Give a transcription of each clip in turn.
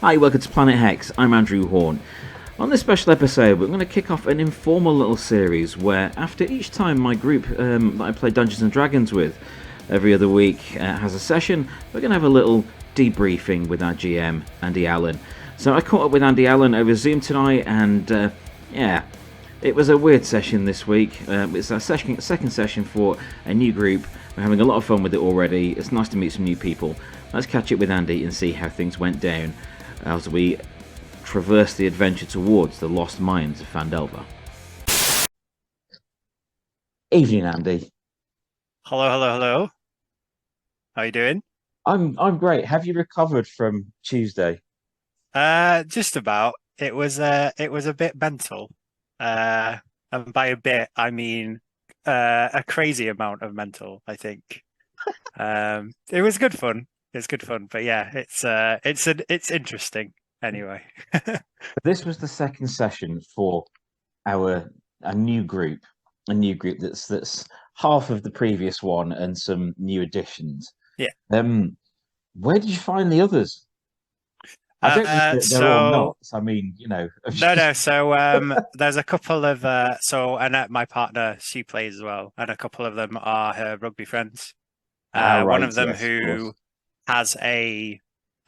Hi, welcome to Planet Hex. I'm Andrew Horn. On this special episode, we're going to kick off an informal little series where, after each time my group that I play Dungeons and Dragons with every other week has a session, we're going to have a little debriefing with our GM, Andy Allen. So I caught up with Andy Allen over Zoom tonight, and yeah, it was a weird session this week. It's our second session for a new group. We're having a lot of fun with it already. It's nice to meet some new people. Let's catch up with Andy and see how things went down as we traverse the adventure towards the lost mines of Phandelver. Evening, Andy. Hello. How you doing? I'm great. Have you recovered from Tuesday? Just about. It was a bit mental. Uh, and by a bit, I mean a crazy amount of mental, I think. It was good fun. It's good fun, but yeah, it's interesting anyway. This was the second session for our a new group, that's half of the previous one and some new additions. Yeah. Where did you find the others? I don't know if they're all So nuts. I mean, no. So there's a couple of so Annette, my partner, she plays as well, and a couple of them are her rugby friends. One right, of them yes, of course. who has I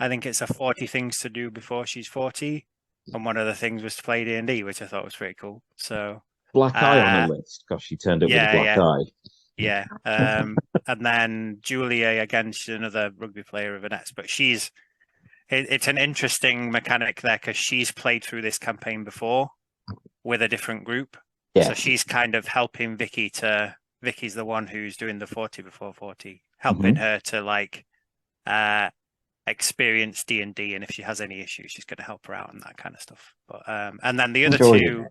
think it's a 40 things to do before she's 40. And one of the things was to play D&D, which I thought was pretty cool. So, Black eye on the uh, list because she turned up with a yeah, black yeah, eye. yeah. And then Julia, again, she's another rugby player of Annette's, but it's an interesting mechanic there because she's played through this campaign before with a different group. So Yes. she's kind of helping Vicky's the one who's doing the 40 before 40, helping Hmm. her to like, uh, experience D&D, and if she has any issues, she's going to help her out and that kind of stuff. But and then the other Enjoying two,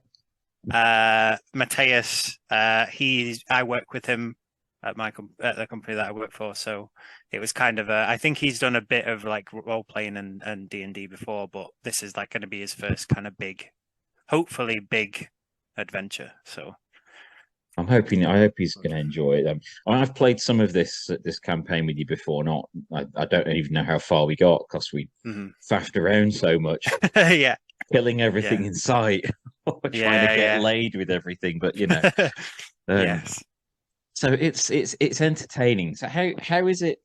it. Matthias, I work with him at at the company that I work for, so it was kind of I think he's done a bit of like role playing and D&D before, but this is like going to be his first kind of hopefully big adventure. So I hope he's going to enjoy it. I've played some of this campaign with you before. Not, I don't even know how far we got because we mhm. faffed around so much, Yeah, killing everything yeah, in sight, or trying to get yeah, laid with everything. But yeah. um, Yes. so it's entertaining. So how is it?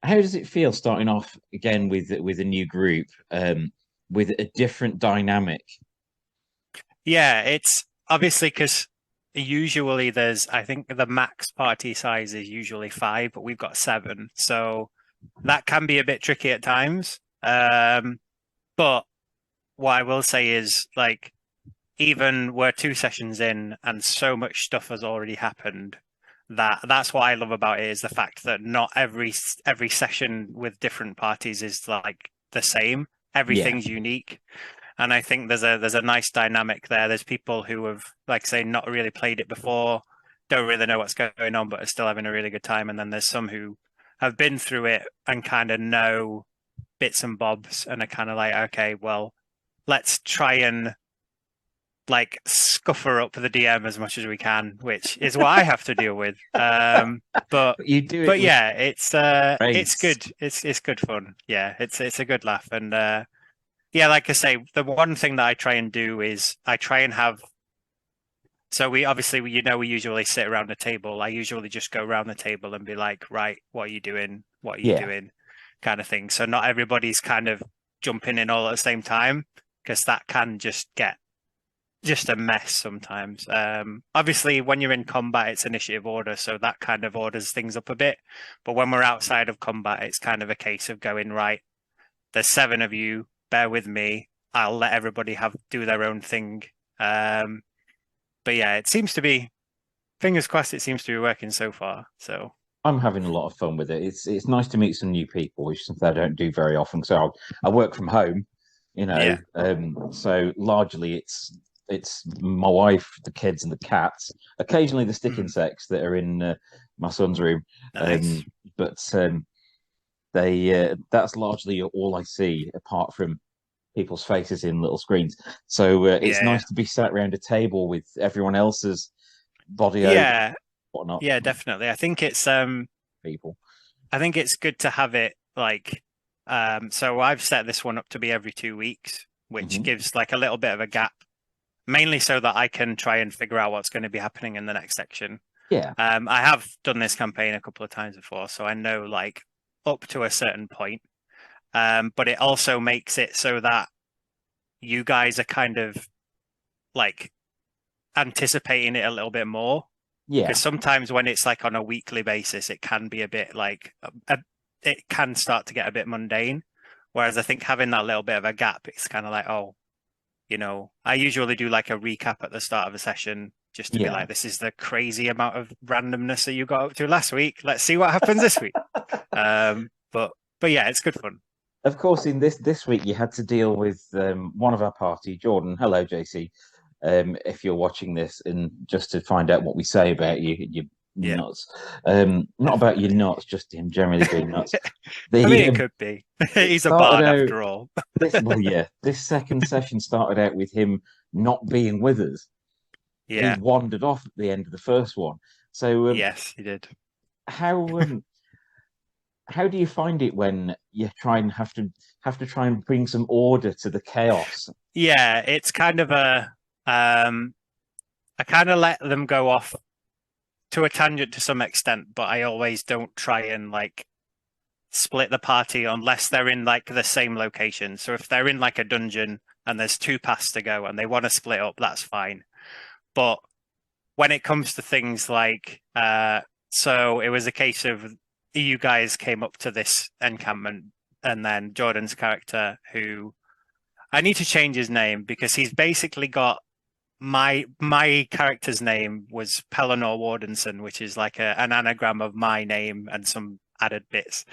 How does it feel starting off again with a new group, with a different dynamic? Yeah, it's obviously because usually I think the max party size is usually five, but we've got seven. So that can be a bit tricky at times. But what I will say is like, even we're two sessions in and so much stuff has already happened that's what I love about it is the fact that not every session with different parties is like the same. Yeah, Everything's unique. And I think there's a nice dynamic there. There's people who have, like say, not really played it before, don't really know what's going on, but are still having a really good time. And then there's some who have been through it and kind of know bits and bobs and are kind of like, okay, well, let's try and like scuffer up the DM as much as we can, which is what I have to deal with. But but you do it but with yeah, it's grace. good. It's good fun. Yeah, it's a good laugh and yeah, like I say, the one thing that I try and do is I try and have. So we obviously, we usually sit around a table. I usually just go around the table and be like, right, what are you doing? What are you Yeah. doing? Kind of thing. So not everybody's kind of jumping in all at the same time because that can just get just a mess sometimes. Obviously, when you're in combat, it's initiative order, so that kind of orders things up a bit. But when we're outside of combat, it's kind of a case of going, right, there's seven of you, bear with me. I'll let everybody have do their own thing. Um, but yeah, it seems to be, fingers crossed, it seems to be working so far. So I'm having a lot of fun with it. It's nice to meet some new people, which is something I don't do very often. So I work from home, yeah. so largely it's my wife, the kids, and the cats. Occasionally the stick Mhm. insects that are in my son's room, Nice. but they that's largely all I see apart from people's faces in little screens. So it's Yeah. nice to be sat around a table with everyone else's body over, Yeah. whatnot, Yeah, definitely. people. I think it's good to have it like So I've set this one up to be every 2 weeks, which Hmm. gives like a little bit of a gap, mainly so that I can try and figure out what's going to be happening in the next section. Yeah, I have done this campaign a couple of times before, so I know like up to a certain point. But it also makes it so that you guys are kind of like anticipating it a little bit more. yeah, Because sometimes when it's like on a weekly basis, it can be a bit like it can start to get a bit mundane. Whereas I think having that little bit of a gap, it's kind of like, oh, I usually do like a recap at the start of a session just to be yeah. like, this is the crazy amount of randomness that you got up to last week. Let's see what happens this week. But yeah, it's good fun. Of course, in this week you had to deal with one of our party, Jordan. Hello, JC. If you're watching this, and just to find out what we say about you Yeah. nuts. Not about your nuts, just him generally being nuts. I mean, The it could be. it He's a started bard out after all. yeah, this second session started out with him not being with us. He Yeah. wandered off at the end of the first one. So Yes, he did. how how do you find it when you try and have to try and bring some order to the chaos? Yeah, it's kind of I kind of let them go off to a tangent to some extent, but I always don't try and like split the party unless they're in like the same location. So if they're in like a dungeon and there's two paths to go and they want to split up, that's fine. But when it comes to things like so it was a case of you guys came up to this encampment and then Jordan's character, who I need to change his name because he's basically got my character's name was Pellinor Wardenson, which is like an anagram of my name and some added bits.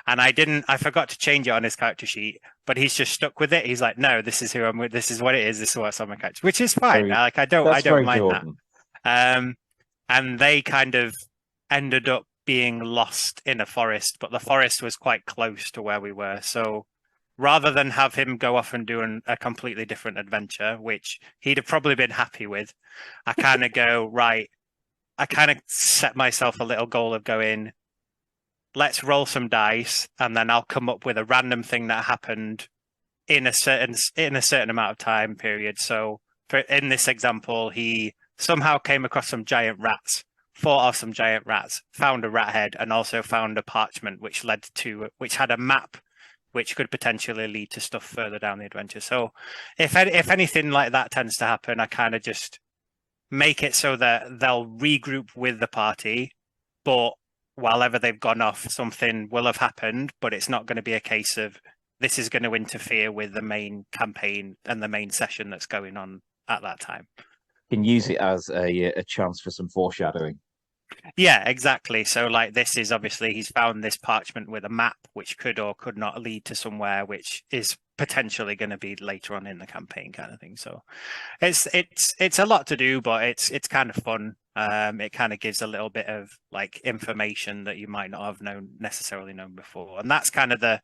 And I forgot to change it on his character sheet, but he's just stuck with it. He's like, no, this is who I'm with. This is what it is. This is what's on my character, which is fine. Very Like I that's don't very mind that. Jordan. And they kind of ended up being lost in a forest, but the forest was quite close to where we were. So rather than have him go off and do a completely different adventure, which he'd have probably been happy with, I kind of go, right, I kind of set myself a little goal of going, let's roll some dice, and then I'll come up with a random thing that happened in a certain amount of time period. So in this example, he somehow came across some giant rats, fought off some giant rats, found a rat head, and also found a parchment which had a map which could potentially lead to stuff further down the adventure. So if anything like that tends to happen, I kind of just make it so that they'll regroup with the party, but while ever they've gone off, something will have happened, but it's not going to be a case of this is going to interfere with the main campaign and the main session that's going on at that time. Can use it as a chance for some foreshadowing. Yeah, exactly. So like this is obviously he's found this parchment with a map which could or could not lead to somewhere which is potentially going to be later on in the campaign kind of thing. So it's a lot to do, but it's kind of fun. It kind of gives a little bit of like information that you might not have necessarily known before. And that's kind of the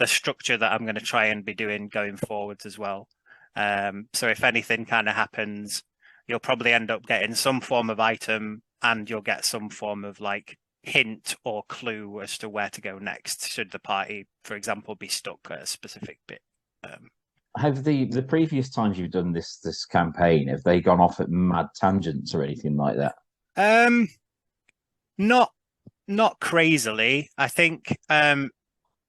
structure that I'm going to try and be doing going forwards as well. So if anything kind of happens, you'll probably end up getting some form of item and you'll get some form of like hint or clue as to where to go next should the party, for example, be stuck at a specific bit. Have the previous times you've done this campaign, have they gone off at mad tangents or anything like that? Not crazily. I think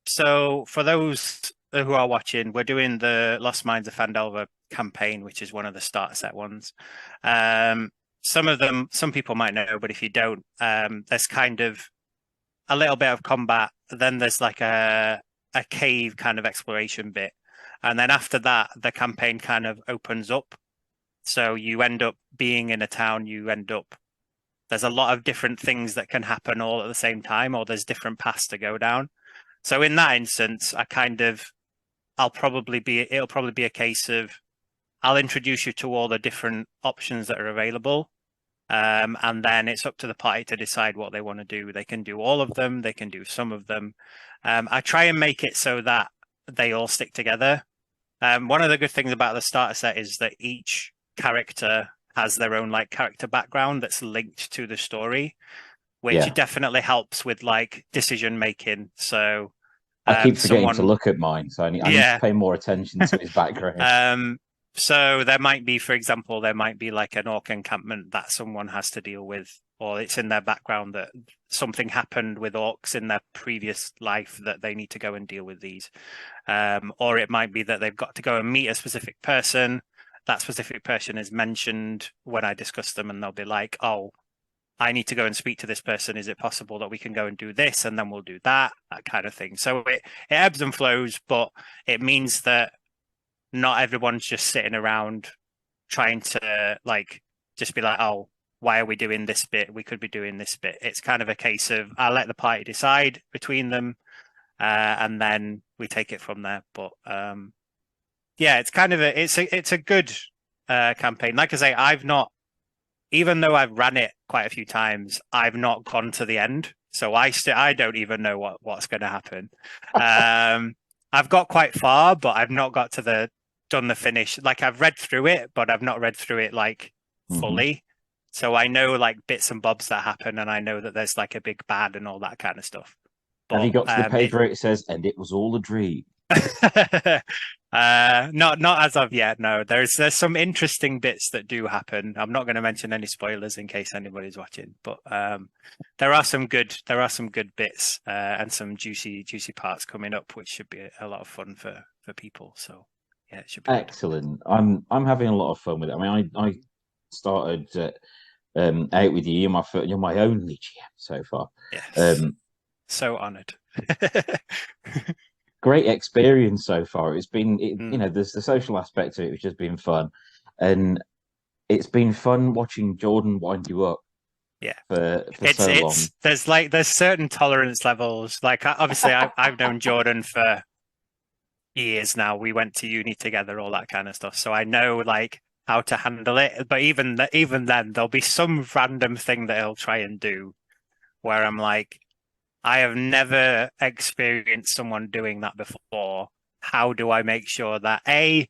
so for those who are watching, we're doing the Lost Mines of Phandelver campaign, which is one of the starter set ones. Some people might know, but if you don't, there's kind of a little bit of combat. Then there's like a cave kind of exploration bit. And then after that, the campaign kind of opens up. So you end up being in a town, there's a lot of different things that can happen all at the same time, or there's different paths to go down. So in that instance, it'll probably be a case of I'll introduce you to all the different options that are available. And then it's up to the party to decide what they want to do. They can do all of them, they can do some of them. I try and make it so that they all stick together. One of the good things about the starter set is that each character has their own like character background that's linked to the story, which Yeah. definitely helps with like decision making. So I keep forgetting to Someone, look at mine, so I need to yeah. pay more attention to his background. So there might be, for example, there might be like an orc encampment that someone has to deal with, or it's in their background that something happened with orcs in their previous life that they need to go and deal with these. Or it might be that they've got to go and meet a specific person. That specific person is mentioned when I discuss them, and they'll be like, "Oh, I need to go and speak to this person. Is it possible that we can go and do this, and then we'll do that kind of thing?" So it ebbs and flows, but it means that not everyone's just sitting around trying to like just be like, "Oh, why are we doing this bit? We could be doing this bit." It's kind of a case of I let the party decide between them, and then we take it from there. But yeah, it's kind of it's a good campaign. Like I say, I've not, even though I've ran it quite a few times, I've not gone to the end. So I don't even know what's going to happen. I've got quite far, but I've not got to done the finish. Like I've read through it, but I've not read through it like fully. So I know like bits and bobs that happen, and I know that there's like a big bad and all that kind of stuff. Have you But got to the page where it says, "And it was all a dream"? not as of yet. No, there's some interesting bits that do happen. I'm not going to mention any spoilers in case anybody's watching, but there are some good bits and some juicy parts coming up, which should be a lot of fun for people. So yeah, it should be good. Excellent. I'm having a lot of fun with it. I mean, I started out with you. You're my only GM so far. Yes, so honoured. Great experience so far. It's been, Mm. there's the social aspect to it, which has been fun, and it's been fun watching Jordan wind you up Yeah, for so long. there's certain tolerance levels. Like obviously, I've known Jordan for years now. We went to uni together, all that kind of stuff. So I know like how to handle it. But even then, there'll be some random thing that he'll try and do where I'm like, I have never experienced someone doing that before. How do I make sure that I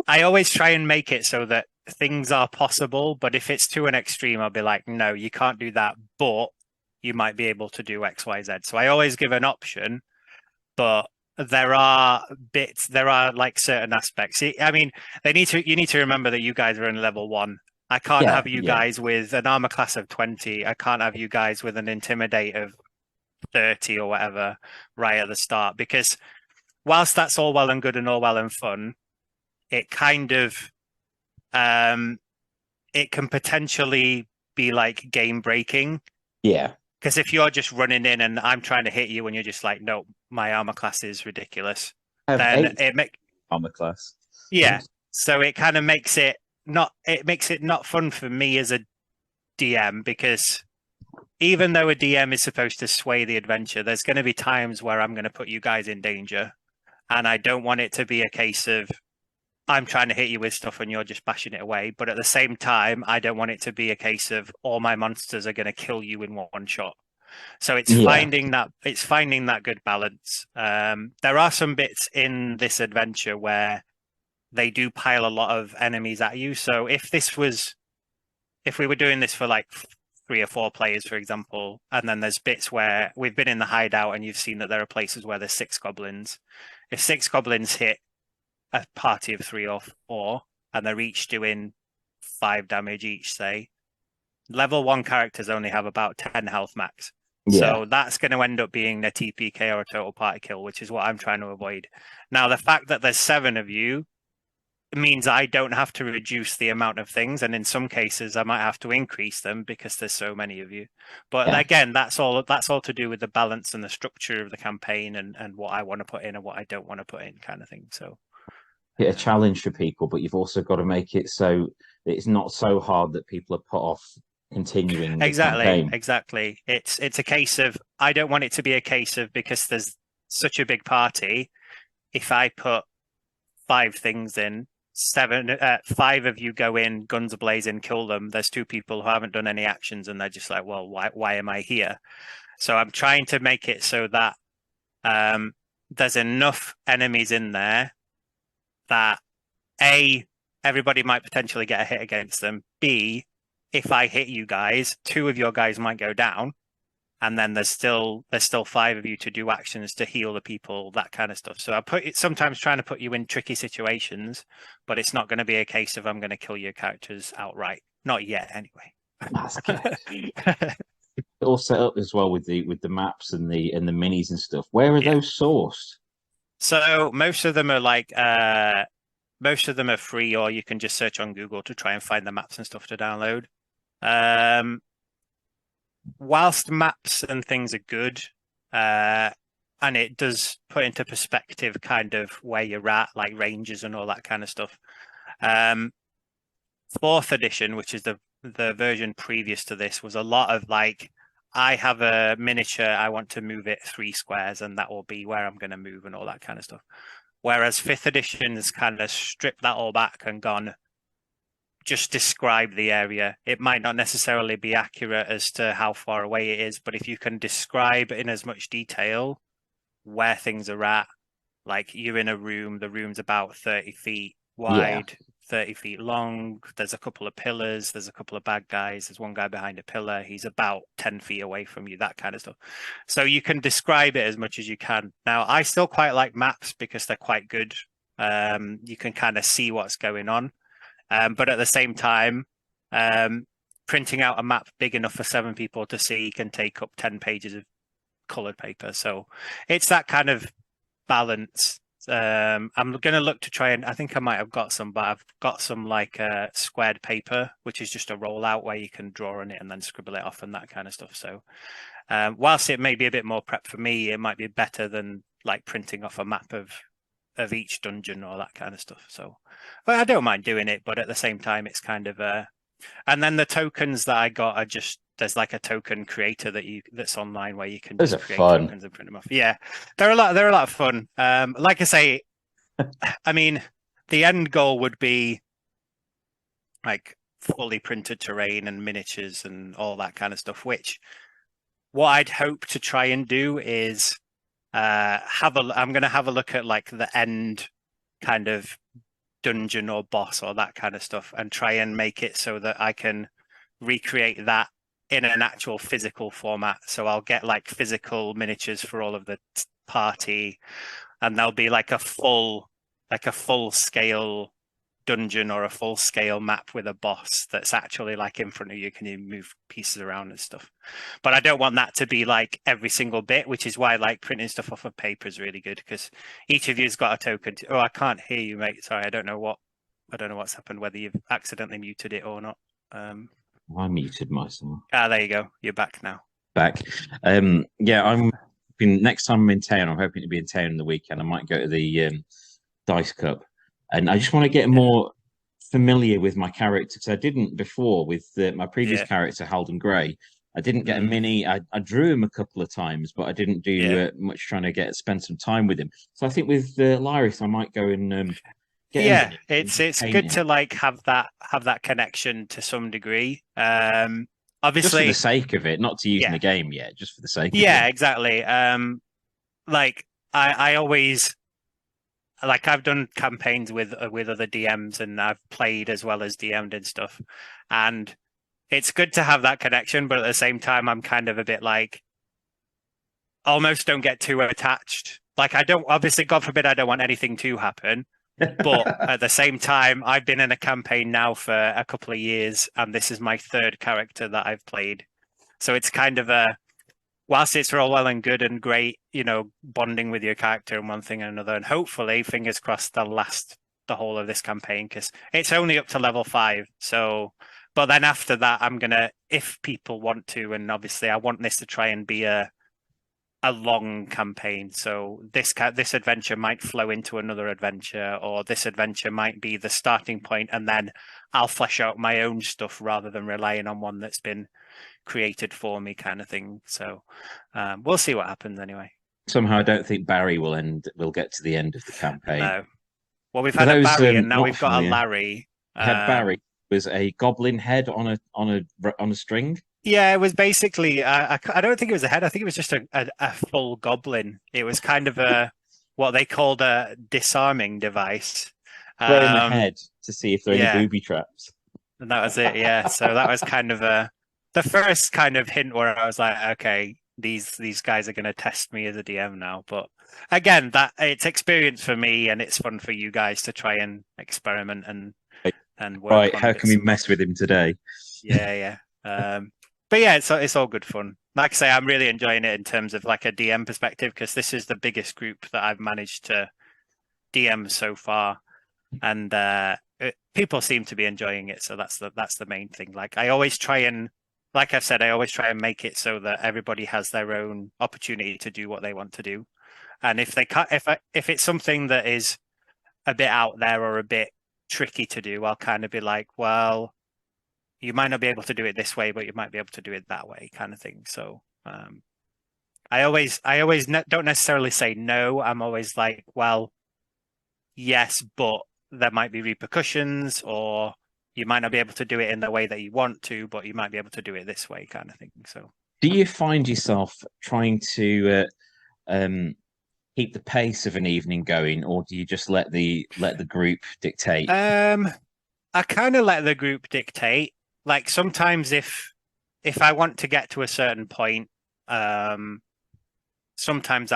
always try and make it so that things are possible, but if it's to an extreme, I'll be like, no, you can't do that, but you might be able to do X, Y, Z. So I always give an option, but there are like certain aspects. I mean, you need to remember that you guys are in level 1. I can't Yeah, have you yeah, guys with an armor class of 20. I can't have you guys with an intimidate of 30 or whatever right at the start, because whilst that's all well and good and all well and fun, it kind of it can potentially be like game breaking. yeah. Because if you're just running in and I'm trying to hit you and you're just like, no, my armor class is ridiculous, I have then 8 it make armor class. yeah. So it kind of makes it not fun for me as a DM, because even though a DM is supposed to sway the adventure, there's going to be times where I'm going to put you guys in danger, and I don't want it to be a case of I'm trying to hit you with stuff and you're just bashing it away. But at the same time, I don't want it to be a case of all my monsters are going to kill you in one shot. So Yeah, it's finding that good balance. There are some bits in this adventure where they do pile a lot of enemies at you. So if we were doing this for like 3 or 4 players, for example, and then there's bits where we've been in the hideout and you've seen that there are places where there's 6 goblins. If 6 goblins hit a party of 3 or 4 and they're each doing 5 damage each, say, level 1 characters only have about 10 health max. yeah, So that's going to end up being a TPK or a total party kill, which is what I'm trying to avoid. Now, the fact that there's 7 of you means I don't have to reduce the amount of things, and in some cases I might have to increase them because there's so many of you. But yeah. again, that's all to do with the balance and the structure of the campaign, and what I want to put in and what I don't want to put in, kind of thing. So A challenge for people, but you've also got to make it so it's not so hard that people are put off continuing the campaign. exactly. It's a case of I don't want it to be a case of, because there's such a big party, if I put 5 things in, 5 of you go in, guns ablazing, kill them. There's 2 people who haven't done any actions, and they're just like, well, why am I here? So I'm trying to make it so that there's enough enemies in there that everybody might potentially get a hit against them. B, if I hit you guys, 2 of your guys might go down, and then there's still 5 of you to do actions to heal the people, that kind of stuff. So I put it sometimes trying to put you in tricky situations, but it's not going to be a case of I'm going to kill your characters outright. Not yet, anyway. That's good. All set up as well with the maps and the minis and stuff. Where are Yeah. those sourced? So most of them are most of them are free, or you can just search on Google to try and find the maps and stuff to download. Whilst maps and things are good, and it does put into perspective kind of where you're at, like ranges and all that kind of stuff. Fourth edition, which is the version previous to this, was a lot of like, I have a miniature, I want to move it 3 squares, and that will be where I'm going to move and all that kind of stuff. Whereas fifth edition has kind of stripped that all back and gone, just describe the area. It might not necessarily be accurate as to how far away it is, but if you can describe in as much detail where things are at, like you're in a room, the room's about 30 feet wide, 30 feet long. There's a couple of pillars, there's a couple of bad guys, there's one guy behind a pillar, he's about 10 feet away from you, that kind of stuff. So you can describe it as much as you can. Now, I still quite like maps because they're quite good. You can kind of see what's going on. But at the same time, printing out a map big enough for 7 people to see can take up 10 pages of colored paper. So it's that kind of balance. I'm going to look to try and, I think I might have got some, but I've got some like squared paper, which is just a rollout where you can draw on it and then scribble it off and that kind of stuff. So whilst it may be a bit more prep for me, it might be better than like printing off a map of each dungeon or that kind of stuff. So, but I don't mind doing it, but at the same time, it's kind of and then the tokens that I got are just, there's like a token creator that's online where you can Those just are create fun. tokens and print them off. Yeah, they're a lot of fun. Like I say, I mean, the end goal would be like fully printed terrain and miniatures and all that kind of stuff, which what I'd hope to try and do is I'm going to have a look at like the end kind of dungeon or boss or that kind of stuff and try and make it so that I can recreate that in an actual physical format. So I'll get like physical miniatures for all of the party, and there'll be like a full scale dungeon or a full scale map with a boss that's actually like in front of you. Can you move pieces around and stuff? But I don't want that to be like every single bit, which is why like printing stuff off of paper is really good, because each of you's got a token. Oh, I can't hear you, mate. Sorry, I don't know what's happened, whether you've accidentally muted it or not. I muted myself. There you go. You're back now. Back. Yeah, next time I'm in town, I'm hoping to be in town in the weekend. I might go to the Dice Cup, and I just want to get more familiar with my character, because I didn't before with my previous character Halden Gray. I didn't get a mini. I drew him a couple of times, but I didn't do much trying to spend some time with him. So I think with Lyris, I might go and get it's good to like have that connection to some degree. Obviously, just for the sake of it, not to use in the game yet, just for the sake. Yeah, exactly. Like I always. Like I've done campaigns with other DMs, and I've played as well as DM'd and stuff, and it's good to have that connection. But at the same time, I'm kind of a bit like, almost don't get too attached. Like I don't, obviously, God forbid, I don't want anything to happen. But at the same time, I've been in a campaign now for a couple of years, and this is my 3rd character that I've played. So it's kind of whilst it's all well and good and great, bonding with your character and one thing and another, and hopefully, fingers crossed, they'll last the whole of this campaign, because it's only up to level 5. So, but then after that, I'm gonna, if people want to, and obviously I want this to try and be a long campaign. So this adventure might flow into another adventure, or this adventure might be the starting point, and then I'll flesh out my own stuff rather than relying on one that's been created for me, kind of thing. So we'll see what happens anyway. Somehow I don't think Barry will get to the end of the campaign. No. Well, we've had a Barry, and now we've got a Larry. Had Barry was a goblin head on a string. Yeah, it was basically I don't think it was a head. I think it was just a full goblin. It was kind of what they called a disarming device. Throw in the head to see if there are any booby traps. And that was it, yeah. So that was kind of the first kind of hint where I was like, okay, these guys are going to test me as a DM now. But again, that it's experience for me, and it's fun for you guys to try and experiment and work Right, on how can bits we and mess with bobs. him today? Yeah, yeah. But yeah, it's all good fun. Like I say, I'm really enjoying it in terms of like a DM perspective because this is the biggest group that I've managed to DM so far, and people seem to be enjoying it. So that's the main thing. Like I always try and, like I've said, I always try and make it so that everybody has their own opportunity to do what they want to do. And if they can't, if it's something that is a bit out there or a bit tricky to do, I'll kind of be like, well, you might not be able to do it this way, but you might be able to do it that way, kind of thing. So I always don't necessarily say no. I'm always like, well, yes, but there might be repercussions, or you might not be able to do it in the way that you want to, but you might be able to do it this way, kind of thing. So, Do you find yourself trying to keep the pace of an evening going, or do you just let the group dictate? um, I kind of let the group dictate. Like sometimes if I want to get to a certain point, um, sometimes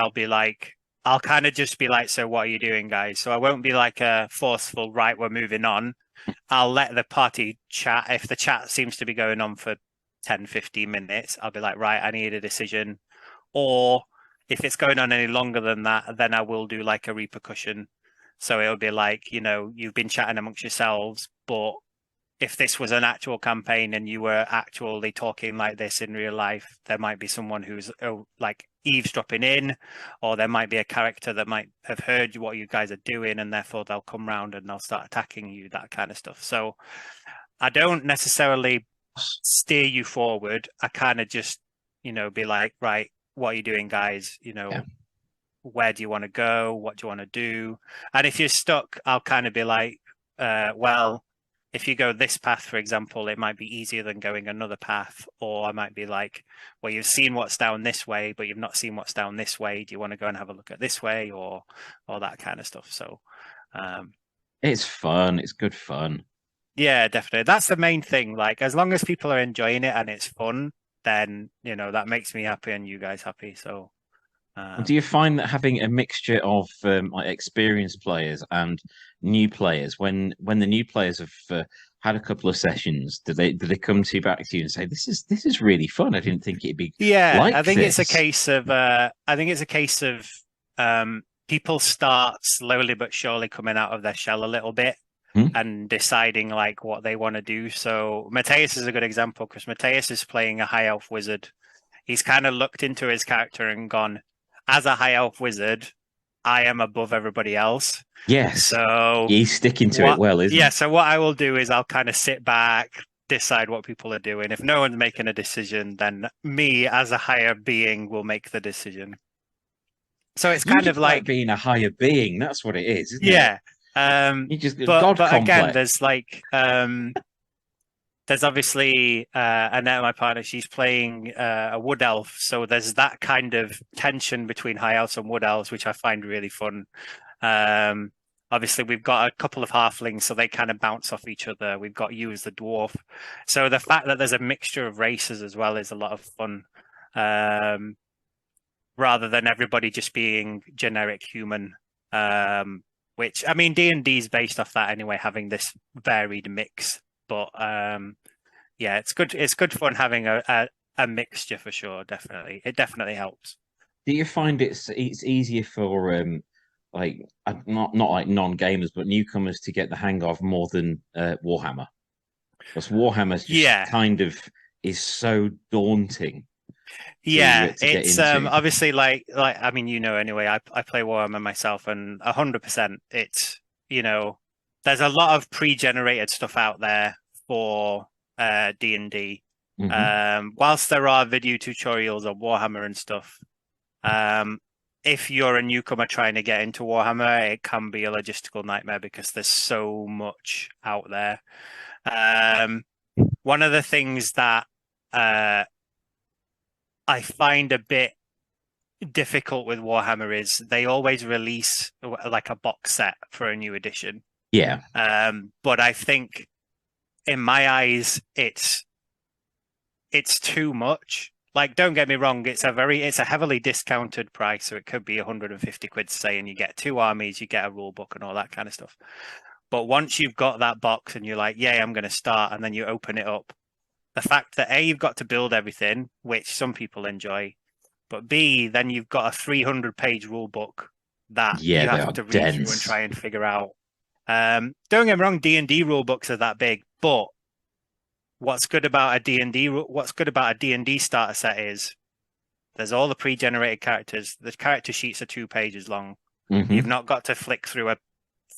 I'll kind of just be like, so what are you doing, guys? So I won't be like a forceful, right, we're moving on. I'll let the party chat. If the chat seems to be going on for 10, 15 minutes, I'll be like, right, I need a decision. Or if it's going on any longer than that, then I will do like a repercussion. So it'll be like, you've been chatting amongst yourselves, but if this was an actual campaign and you were actually talking like this in real life, there might be someone who's like eavesdropping in, or there might be a character that might have heard what you guys are doing, and therefore they'll come round and they'll start attacking you, that kind of stuff. So I don't necessarily steer you forward. I kind of just, be like, right, what are you doing, guys? Yeah. Where do you want to go? What do you want to do? And if you're stuck, I'll kind of be like, well, if you go this path, for example, it might be easier than going another path. Or I might be like, well, you've seen what's down this way, but you've not seen what's down this way. Do you want to go and have a look at this way, or that kind of stuff? So, um, It's fun. It's good fun. yeah, definitely. That's the main thing. Like, as long as people are enjoying it and it's fun, then that makes me happy and you guys happy. So, Do you find that having a mixture of like experienced players and new players, when the new players have had a couple of sessions, do they come back to you and say, this is really fun? I didn't think it'd be yeah, I like think it's a this. case of people start slowly but surely coming out of their shell a little bit Hmm? and deciding like what they want to do. So Mateus is a good example because Mateus is playing a high elf wizard. He's kind of looked into his character and gone, as a high elf wizard, I am above everybody else. Yes, So he's sticking to it what well, isn't yeah, he? so what I will do is I'll kind of sit back, decide what people are doing. If no one's making a decision, then me as a higher being will make the decision. So it's You kind of just like like, being a higher being. That's what it is, isn't it? yeah. Um, You just but God but again, complex. there's obviously Annette, my partner, she's playing a wood elf, so there's that kind of tension between high elves and wood elves, which I find really fun. Um, Obviously, we've got a couple of halflings, so they kind of bounce off each other. We've got you as the dwarf, so the fact that there's a mixture of races as well is a lot of fun. Um, Rather than everybody just being generic human. Which I mean, D&D is based off that anyway, having this varied mix. But yeah, it's good. It's good fun having a mixture for sure. Definitely, it definitely helps. Do you find it's easier for like not like non-gamers but newcomers to get the hang of more than Warhammer? Because Warhammer's just Yeah, kind of is so daunting yeah. to get It's into. obviously like I mean, anyway. I play Warhammer myself, and 100%. It's there's a lot of pre-generated stuff out there for D&D. Hmm. Whilst there are video tutorials on Warhammer and stuff, um, if you're a newcomer trying to get into Warhammer, it can be a logistical nightmare because there's so much out there. Um, One of the things that uh, I find a bit difficult with Warhammer is they always release like a box set for a new edition. Yeah, But I think in my eyes, it's too much. like, don't get me wrong, it's a heavily discounted price, so it could be 150 quid, say, and you get 2 armies, you get a rule book and all that kind of stuff. But once you've got that box and you're like, yeah, I'm going to start, and then you open it up, the fact that A, you've got to build everything, which some people enjoy, but B, then you've got a 300-page rule book that Yeah, you they have are to read through and dense. try and figure out. Don't get me wrong, D&D rule books are that big, but what's good about a D&D starter set is there's all the pre-generated characters. The character sheets are 2 pages long. You've Hmm. not got to flick through a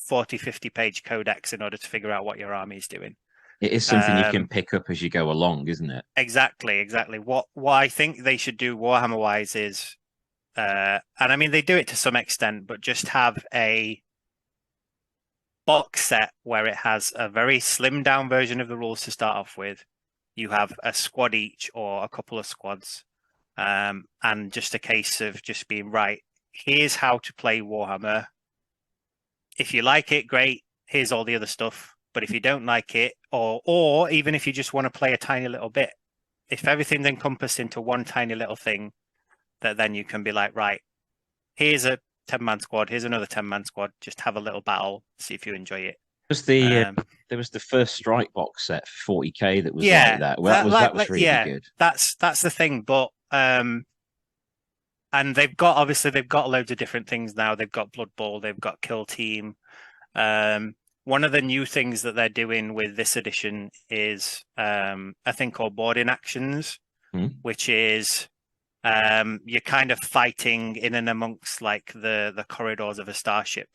40, 50-page codex in order to figure out what your army is doing. It is something you can Um, pick up as you go along, isn't it? exactly. What I think they should do Warhammer wise is, and I mean they do it to some extent, but just have a box set where it has a very slimmed down version of the rules to start off with. You have a squad each or a couple of squads, and just a case of just being right. Here's how to play Warhammer. If you like it, great. Here's all the other stuff. But if you don't like it, or even if you just want to play a tiny little bit, if everything's encompassed into one tiny little thing, that then you can be like, right, here's a 10-man squad, here's another 10-man squad, just have a little battle, see if you enjoy it. Was the Um, there was the first Strike box set for 40k that was like yeah, that. Well, that was really yeah, good. that's the thing. But and they've got loads of different things now. They've got Blood Bowl, they've got Kill Team. One of the new things that they're doing with this edition is a thing called boarding actions, which is you're kind of fighting in and amongst like the corridors of a starship.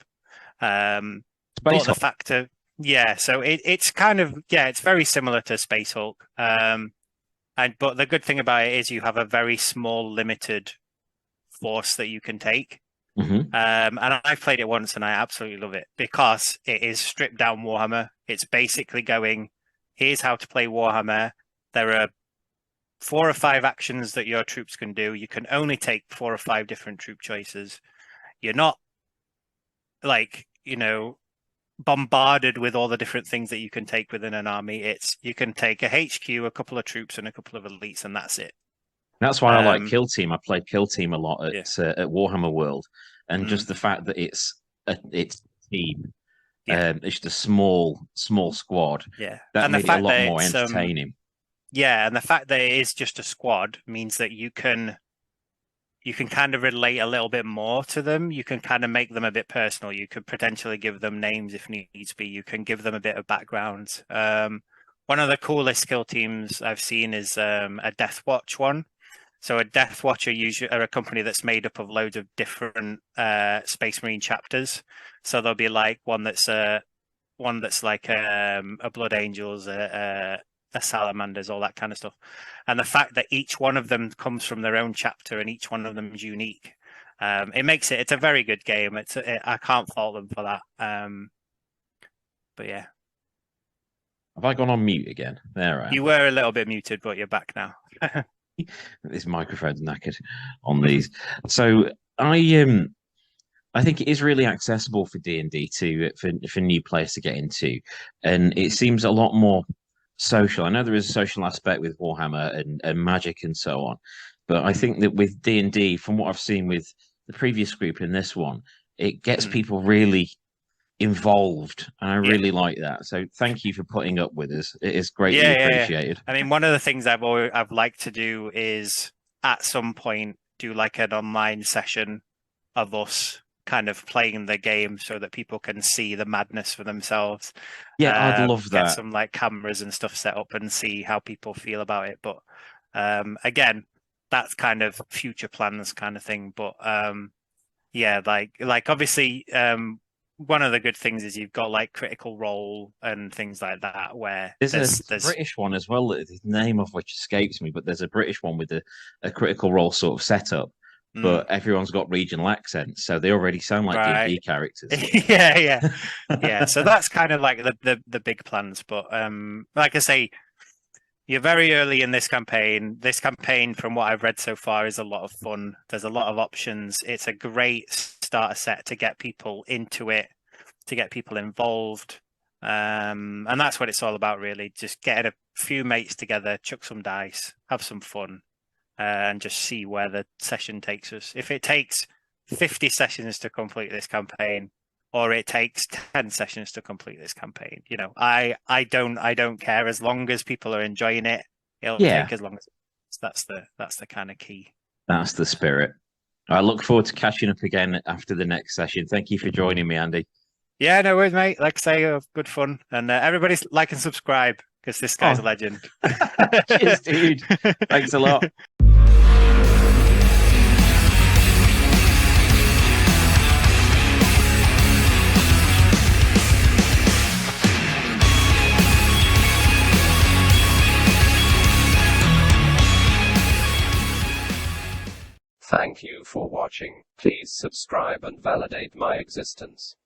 Space But the Hulk. fact of so it's kind of it's very similar to Space Hulk. But the good thing about it is you have a very small, limited force that you can take. Hmm. And I've played it once and I absolutely love it because it is stripped down Warhammer. It's basically going, here's how to play Warhammer. There are 4 or 5 actions that your troops can do. You can only take 4 or 5 different troop choices. You're not like, bombarded with all the different things that you can take within an army. It's you can take a HQ, a couple of troops, and a couple of elites, and that's it. That's why I like Um, Kill Team. I played Kill Team a lot yeah, at Warhammer World, and mm, just the fact that it's a team, yeah, it's just a small squad yeah, that and the made it a fact lot that more it's entertaining. yeah, and the fact that it is just a squad means that you can kind of relate a little bit more to them. You can kind of make them a bit personal. You could potentially give them names if needs be. You can give them a bit of background. One of the coolest skill teams I've seen is a Death Watch one. So a Death Watch are a company that's made up of loads of different Space Marine chapters. So there'll be like one that's like a Blood Angels, a Salamanders, all that kind of stuff. And the fact that each one of them comes from their own chapter and each one of them is unique, it makes it's a very good game. I can't fault them for that. But yeah, Have I gone on mute again? There I am. you were a little bit muted, but you're back now. This microphone's knackered on these. So I think it is really accessible for D&D for new players to get into, and it seems a lot more social. I know there is a social aspect with Warhammer and Magic and so on, but I think that with D&D, from what I've seen with the previous group and this one, it gets Mm. people really involved, and I Yeah. really like that. So thank you for putting up with us. It is greatly Yeah. appreciated. I mean, one of the things I've liked to do is at some point do like an online session of us kind of playing the game so that people can see the madness for themselves. Yeah, I'd love Get that. some like cameras and stuff set up and see how people feel about it. But again, that's kind of future plans kind of thing. But yeah, like obviously one of the good things is you've got like Critical Role and things like that where There's a there's British one as well, the name of which escapes me, but there's a British one with a critical role sort of setup, mm, but everyone's got regional accents, so they already sound like right. D&D characters. Yeah. So that's kind of like the big plans. But like I say, you're very early in this campaign. This campaign, from what I've read so far, is a lot of fun. There's a lot of options. It's a great starter set to get people into it, to get people involved. And that's what it's all about, really. Just getting a few mates together, chuck some dice, have some fun. and just see where the session takes us. If it takes 50 sessions to complete this campaign, or it takes 10 sessions to complete this campaign, I don't care. As long as people are enjoying it, it'll take as long as that's the kind of key. That's the spirit. I look forward to catching up again after the next session. Thank you for joining me, Andy. Yeah, no worries, mate. Like I say, good fun. And everybody like and subscribe, because this guy's a legend. Cheers, dude. Thanks a lot. Thank you for watching. Please subscribe and validate my existence.